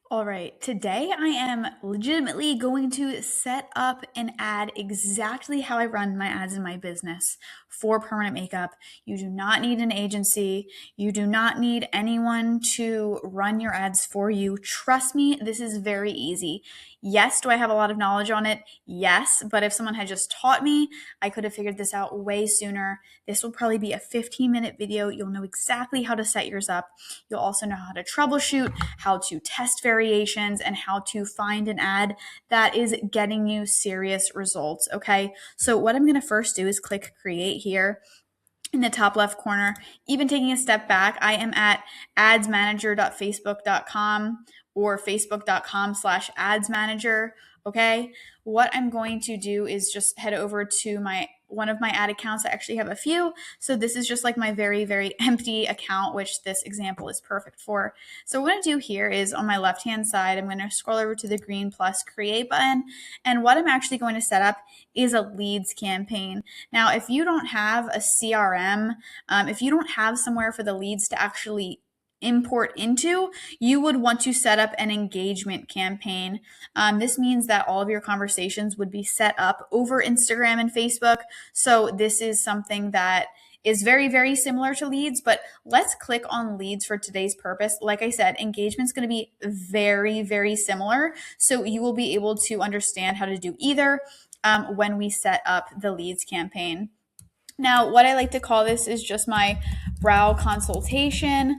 All right, today I am legitimately going to set up an ad exactly how I run my ads in my business for permanent makeup. You do not need an agency. You do not need anyone to run your ads for you. Trust me, this is very easy. Yes, do I have a lot of knowledge on it? Yes, but if someone had just taught me, I could have figured this out way sooner. This will probably be a 15-minute video. You'll know exactly how to set yours up. You'll also know how to troubleshoot, how to test variations, and how to find an ad that is getting you serious results. Okay, so what I'm going to first do is click create here in the top left corner. Even taking a step back, I am at adsmanager.facebook.com or facebook.com/adsmanager. Okay, what I'm going to do is just head over to one of my ad accounts. I actually have a few. So this is just like my very, very empty account, which this example is perfect for. So what I'm going to do here is on my left-hand side, I'm going to scroll over to the green plus create button. And what I'm actually going to set up is a leads campaign. Now, if you don't have a CRM, if you don't have somewhere for the leads to actually import into, you would want to set up an engagement campaign. This means that all of your conversations would be set up over Instagram and Facebook. So this is something that is very, very similar to leads, but let's click on leads for today's purpose. Like I said, engagement's going to be very, very similar. So you will be able to understand how to do either when we set up the leads campaign. Now, what I like to call this is just my brow consultation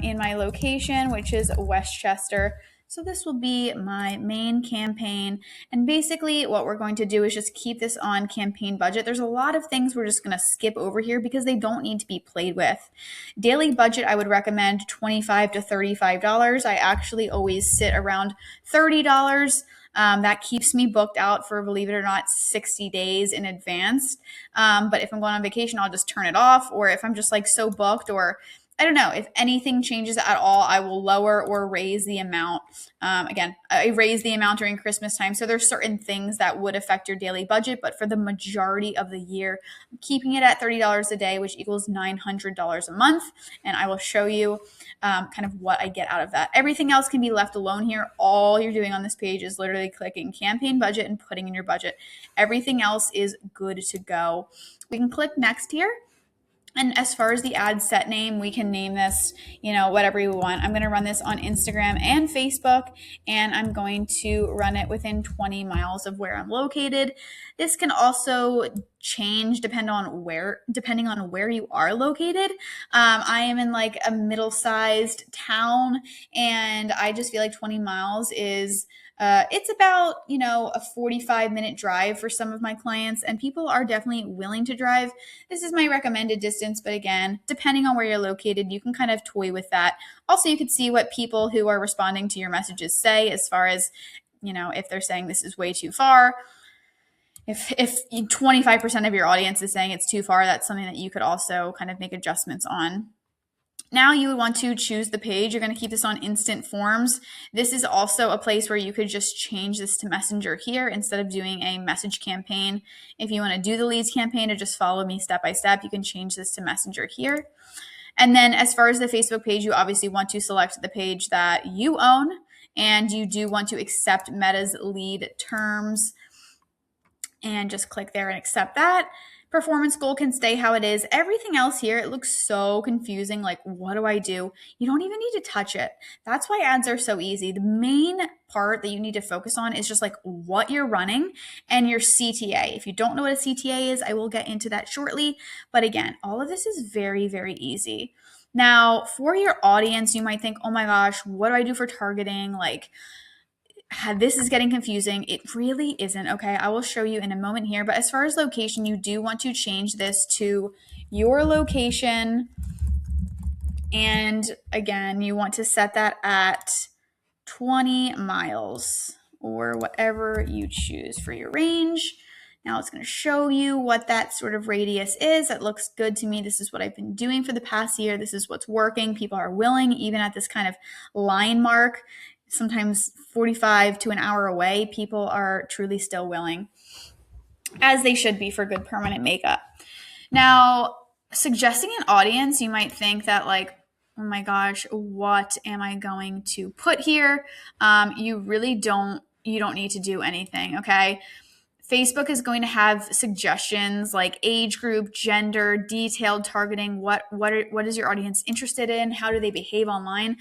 in my location, which is Westchester. So this will be my main campaign. And basically what we're going to do is just keep this on campaign budget. There's a lot of things we're just going to skip over here because they don't need to be played with. Daily budget, I would recommend $25 to $35. I actually always sit around $30. That keeps me booked out for, believe it or not, 60 days in advance. But if I'm going on vacation, I'll just turn it off. Or if I'm just like so booked, or I don't know, if anything changes at all, I will lower or raise the amount. Again, I raise the amount during Christmas time. So there's certain things that would affect your daily budget. But for the majority of the year, I'm keeping it at $30 a day, which equals $900 a month. And I will show you kind of what I get out of that. Everything else can be left alone here. All you're doing on this page is literally clicking campaign budget and putting in your budget. Everything else is good to go. We can click next here. And as far as the ad set name, we can name this, whatever you want. I'm going to run this on Instagram and Facebook, and I'm going to run it within 20 miles of where I'm located. This can also change depending on where you are located. I am in like a middle-sized town, and I just feel like 20 miles is it's about, a 45-minute drive for some of my clients, and people are definitely willing to drive. This is my recommended distance, but again, depending on where you're located, you can kind of toy with that. Also, you can see what people who are responding to your messages say as far as, if they're saying this is way too far. If 25% of your audience is saying it's too far, that's something that you could also kind of make adjustments on. Now you would want to choose the page. You're going to keep this on instant forms. This is also a place where you could just change this to Messenger here instead of doing a message campaign. If you want to do the leads campaign or just follow me step by step, you can change this to Messenger here. And then as far as the Facebook page, you obviously want to select the page that you own, and you do want to accept Meta's lead terms, and just click there and accept that. Performance goal can stay how it is. Everything else here, it looks so confusing. Like, what do I do? You don't even need to touch it. That's why ads are so easy. The main part that you need to focus on is just like what you're running and your CTA. If you don't know what a CTA is, I will get into that shortly. But again, all of this is very, very easy. Now, for your audience, you might think, oh my gosh, what do I do for targeting? Like, this is getting confusing. It really isn't. Okay, I will show you in a moment here. But as far as location, you do want to change this to your location. And again, you want to set that at 20 miles or whatever you choose for your range. Now it's going to show you what that sort of radius is. That looks good to me. This is what I've been doing for the past year. This is what's working. People are willing, even at this kind of line mark, sometimes 45 to an hour away, people are truly still willing, as they should be for good permanent makeup. Now, suggesting an audience, you might think that like, oh my gosh, what am I going to put here? You really you don't need to do anything, okay? Facebook is going to have suggestions like age group, gender, detailed targeting. What is your audience interested in? How do they behave online?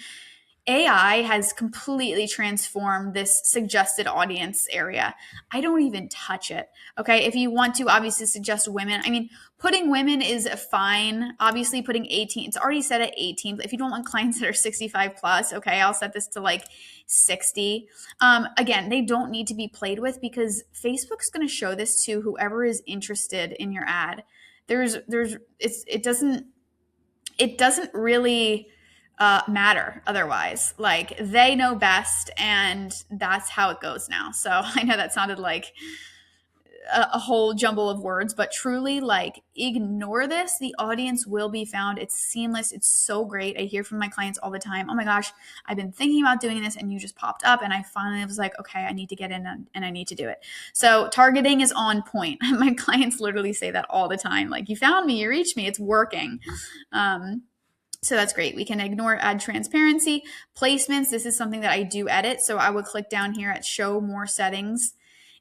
AI has completely transformed this suggested audience area. I don't even touch it. Okay. If you want to obviously suggest women, I mean, putting women is fine. Obviously, putting 18, it's already set at 18. But if you don't want clients that are 65 plus, okay, I'll set this to like 60. Again, they don't need to be played with because Facebook's going to show this to whoever is interested in your ad. It doesn't really matter otherwise. Like they know best, and that's how it goes now. So I know that sounded like a whole jumble of words, but truly, like, ignore this. The audience will be found. It's seamless. It's so great. I hear from my clients all the time, oh my gosh, I've been thinking about doing this and you just popped up. And I finally was like, okay, I need to get in and I need to do it. So targeting is on point. My clients literally say that all the time. Like, you found me, you reached me, it's working. So that's great. We can ignore ad transparency. Placements, this is something that I do edit. So I would click down here at show more settings.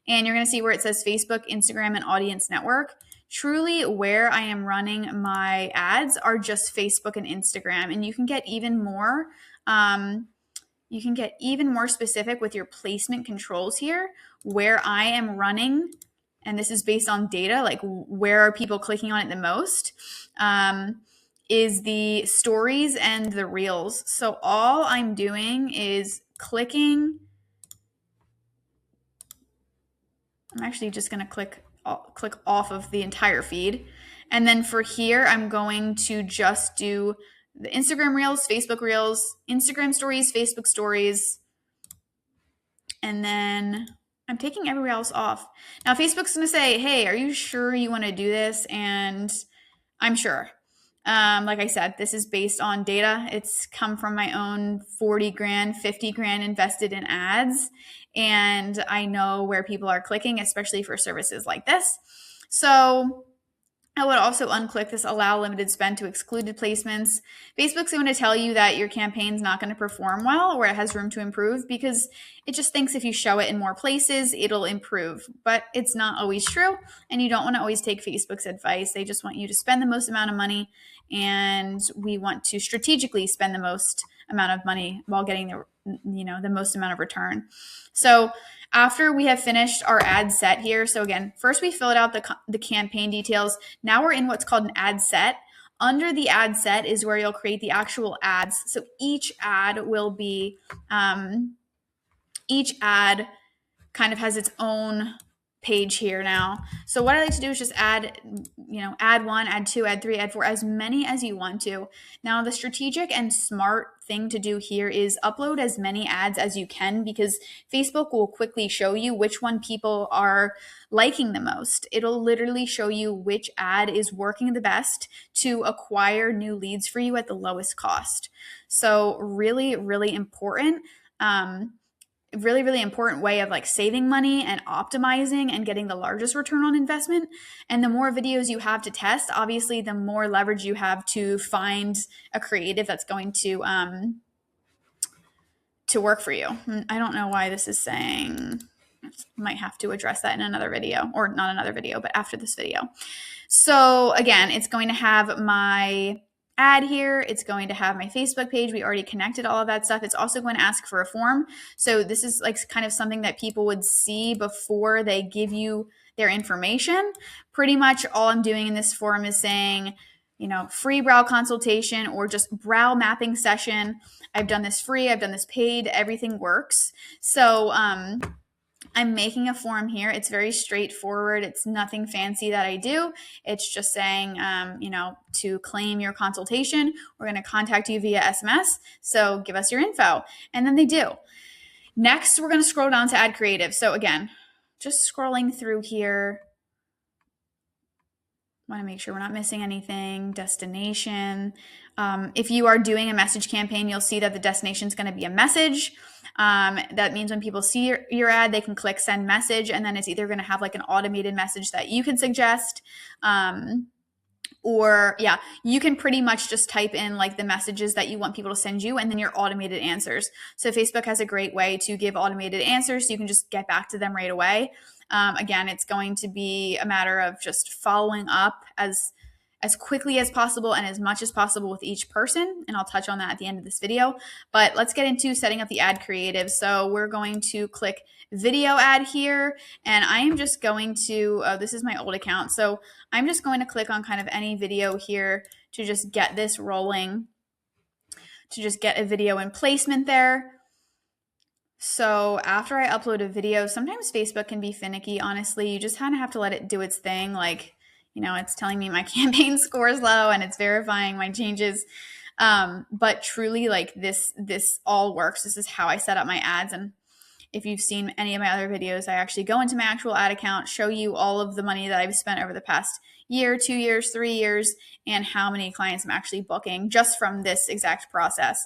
And you're going to see where it says Facebook, Instagram, and Audience Network. Truly, where I am running my ads are just Facebook and Instagram. And you can get even more. You can get even more specific with your placement controls here, where I am running. And this is based on data, like where are people clicking on it the most. Is the stories and the reels. So all I'm doing is clicking. I'm actually just going to click off of the entire feed. And then for here, I'm going to just do the Instagram reels, Instagram stories, Facebook stories. And then I'm taking everywhere else off. Now Facebook's going to say, hey, are you sure you want to do this? And I'm sure. Like I said, this is based on data. It's come from my own 40 grand, 50 grand invested in ads. And I know where people are clicking, especially for services like this. So I would also unclick this allow limited spend to excluded placements. Facebook's going to tell you that your campaign's not going to perform well or it has room to improve because it just thinks if you show it in more places, it'll improve. But it's not always true. And you don't want to always take Facebook's advice. They just want you to spend the most amount of money. And we want to strategically spend the most amount of money while getting the most amount of return. So after we have finished our ad set here, so again, first we filled out the campaign details. Now we're in what's called an ad set. Under the ad set is where you'll create the actual ads. So each ad will be, each ad kind of has its own page here now. So what I like to do is just add 1, add 2, add 3, add 4, as many as you want to. Now the strategic and smart thing to do here is upload as many ads as you can because Facebook will quickly show you which one people are liking the most. It'll literally show you which ad is working the best to acquire new leads for you at the lowest cost. So really, really important. Really, really important way of like saving money and optimizing and getting the largest return on investment. And the more videos you have to test, obviously, the more leverage you have to find a creative that's going to work for you. I don't know why this is saying. Might have to address that in another video, or not another video, but after this video. So again, it's going to have my ad here. It's going to have my Facebook page. We already connected all of that stuff. It's also going to ask for a form. So this is like kind of something that people would see before they give you their information. Pretty much all I'm doing in this form is saying, free brow consultation or just brow mapping session. I've done this free. I've done this paid. Everything works. So, I'm making a form here. It's very straightforward. It's nothing fancy that I do. It's just saying, to claim your consultation, we're going to contact you via SMS. So give us your info. And then they do. Next, we're going to scroll down to add creative. So again, just scrolling through here. Want to make sure we're not missing anything. Destination. If you are doing a message campaign, you'll see that the destination is going to be a message. That means when people see your ad, they can click send message, and then it's either going to have like an automated message that you can suggest, Or yeah, you can pretty much just type in like the messages that you want people to send you and then your automated answers. So Facebook has a great way to give automated answers, so you can just get back to them right away. Again, it's going to be a matter of just following up as quickly as possible and as much as possible with each person, and I'll touch on that at the end of this video. But let's get into setting up the ad creative. So we're going to click video ad here, and I am just going to this is my old account, so I'm just going to click on kind of any video here to just get this rolling, to just get a video in placement there. So after I upload a video, sometimes Facebook can be finicky, honestly. You just kind of have to let it do its thing. Like, it's telling me my campaign score is low and it's verifying my changes. But truly, like this all works. This is how I set up my ads. And if you've seen any of my other videos, I actually go into my actual ad account, show you all of the money that I've spent over the past year, 2 years, 3 years, and how many clients I'm actually booking just from this exact process.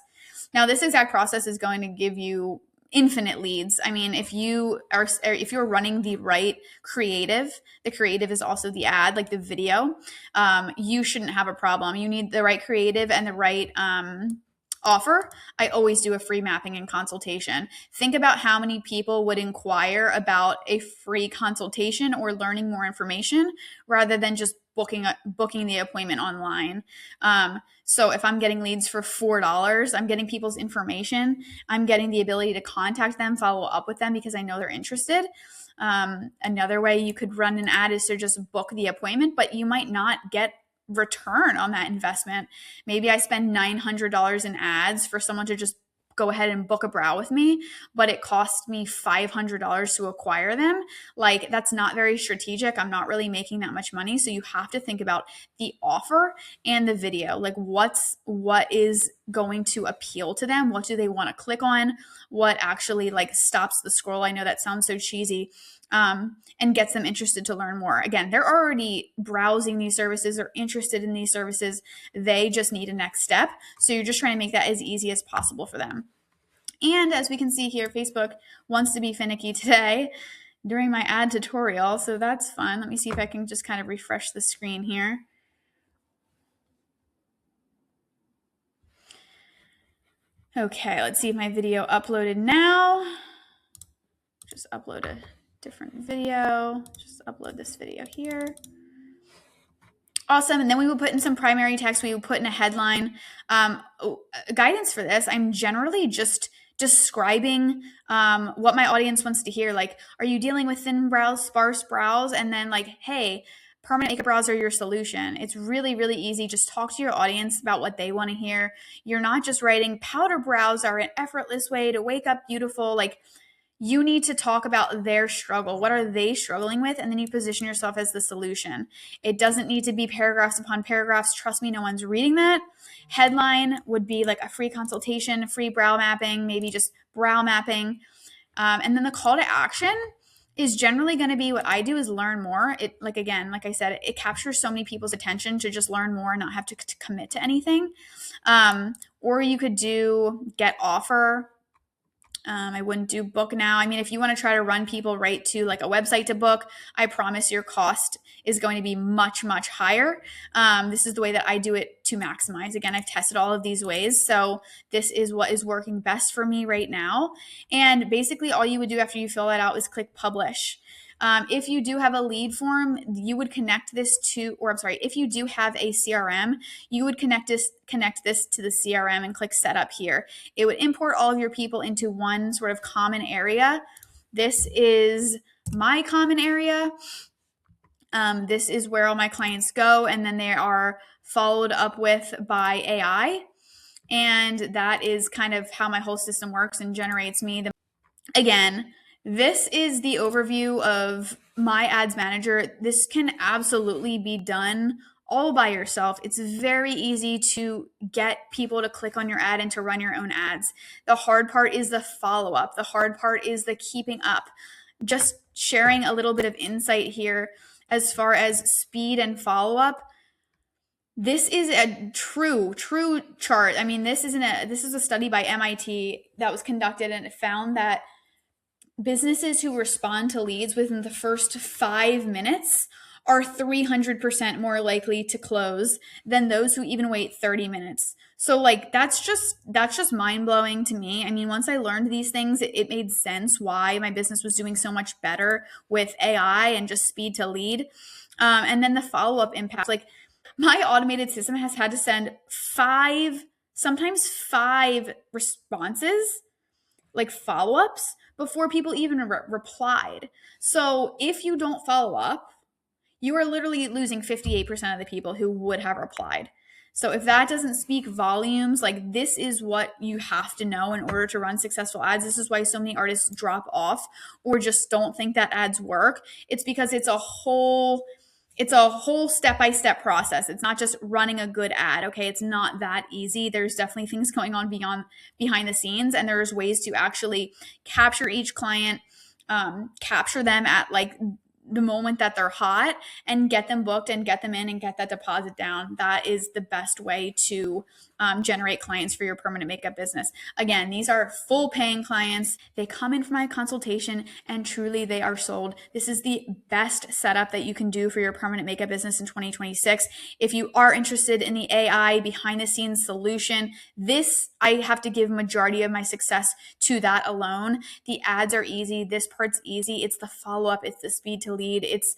Now, this exact process is going to give you infinite leads. I mean, if you're running the right creative, the creative is also the ad, like the video, you shouldn't have a problem. You need the right creative and the right offer. I always do a free mapping and consultation. Think about how many people would inquire about a free consultation or learning more information rather than just booking the appointment online. So if I'm getting leads for $4, I'm getting people's information. I'm getting the ability to contact them, follow up with them because I know they're interested. Another way you could run an ad is to just book the appointment, but you might not get return on that investment. Maybe I spend $900 in ads for someone to just go ahead and book a brow with me, but it cost me $500 to acquire them. Like, that's not very strategic. I'm not really making that much money. So you have to think about the offer and the video. Like, what is going to appeal to them? What do they want to click on? What actually like stops the scroll? I know that sounds so cheesy. And gets them interested to learn more. Again, they're already browsing these services or interested in these services. They just need a next step. So you're just trying to make that as easy as possible for them. And as we can see here, Facebook wants to be finicky today during my ad tutorial. So that's fun. Let me see if I can just kind of refresh the screen here. Okay, let's see if my video uploaded now. Just upload a different video. Just upload this video here. Awesome. And then we would put in some primary text. We would put in a headline. Guidance for this, I'm generally just describing what my audience wants to hear. Like, are you dealing with thin brows, sparse brows? And then like, hey, permanent makeup brows are your solution. It's really, really easy. Just talk to your audience about what they want to hear. You're not just writing powder brows are an effortless way to wake up beautiful. Like, you need to talk about their struggle. What are they struggling with? And then you position yourself as the solution. It doesn't need to be paragraphs upon paragraphs. Trust me, no one's reading that. Headline would be like a free consultation, free brow mapping, maybe just brow mapping. And then the call to action is generally going to be what I do is learn more. It, like, again, like I said, it captures so many people's attention to just learn more and not have to commit to anything. Or you could do get offer. I wouldn't do book now. I mean, if you want to try to run people right to like a website to book, I promise your cost is going to be much, much higher. This is the way that I do it to maximize. Again, I've tested all of these ways. So this is what is working best for me right now. And basically all you would do after you fill that out is click publish. If you do have a lead form, you would connect this to, or I'm sorry, if you do have a CRM, you would connect this to the CRM and click setup here. It would import all of your people into one sort of common area. This is my common area. This is where all my clients go, and then they are followed up with by AI. And that is kind of how my whole system works and generates me the. Again, this is the overview of my ads manager. This can absolutely be done all by yourself. It's very easy to get people to click on your ad and to run your own ads. The hard part is the follow-up. The hard part is the keeping up. Just sharing a little bit of insight here as far as speed and follow-up. This is a true chart. I mean, this is a study by MIT that was conducted, and it found that businesses who respond to leads within the first 5 minutes are 300% more likely to close than those who even wait 30 minutes. So like that's just mind-blowing to me. I mean, once I learned these things, it made sense why my business was doing so much better with AI and just speed to lead. And then the follow-up impact, like my automated system has had to send sometimes five responses, like follow-ups, before people even replied. So if you don't follow up, you are literally losing 58% of the people who would have replied. So if that doesn't speak volumes, like this is what you have to know in order to run successful ads. This is why so many artists drop off or just don't think that ads work. It's because it's a whole step-by-step process. It's not just running a good ad. Okay, it's not that easy. There's definitely things going on behind the scenes, and there's ways to actually capture each client, capture them at like the moment that they're hot, and get them booked and get them in and get that deposit down. That is the best way to generate clients for your permanent makeup business. Again, these are full paying clients. They come in for my consultation and truly they are sold. This is the best setup that you can do for your permanent makeup business in 2026. If you are interested in the AI behind the scenes solution, this I have to give majority of my success to that alone. The ads are easy. This part's easy. It's the follow-up. It's the speed to lead. It's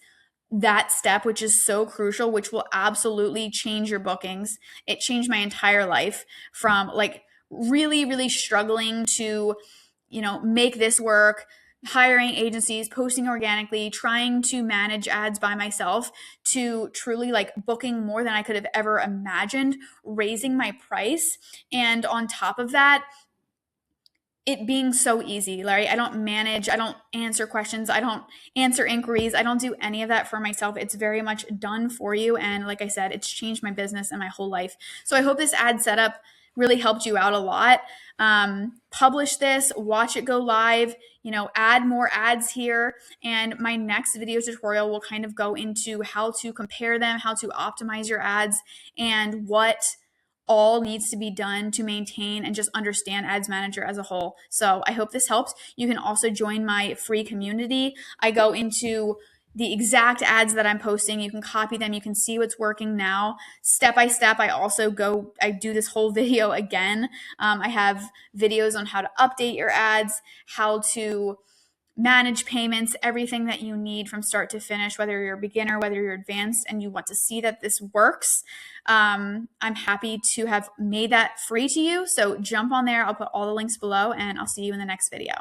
that step, which is so crucial, which will absolutely change your bookings. It changed my entire life from like really, really struggling to, make this work, hiring agencies, posting organically, trying to manage ads by myself, to truly like booking more than I could have ever imagined, raising my price. And on top of that, it being so easy, right? I don't manage, I don't answer questions, I don't answer inquiries, I don't do any of that for myself. It's very much done for you. And like I said, it's changed my business and my whole life. So I hope this ad setup really helped you out a lot. Publish this, watch it go live, add more ads here. And my next video tutorial will kind of go into how to compare them, how to optimize your ads, and what all needs to be done to maintain and just understand Ads Manager as a whole. So I hope this helps. You can also join my free community. I go into the exact ads that I'm posting. You can copy them. You can see what's working now. Step by step, I do this whole video again. I have videos on how to update your ads, how to manage payments, everything that you need from start to finish, whether you're a beginner, whether you're advanced, and you want to see that this works. I'm happy to have made that free to you. So jump on there. I'll put all the links below, and I'll see you in the next video.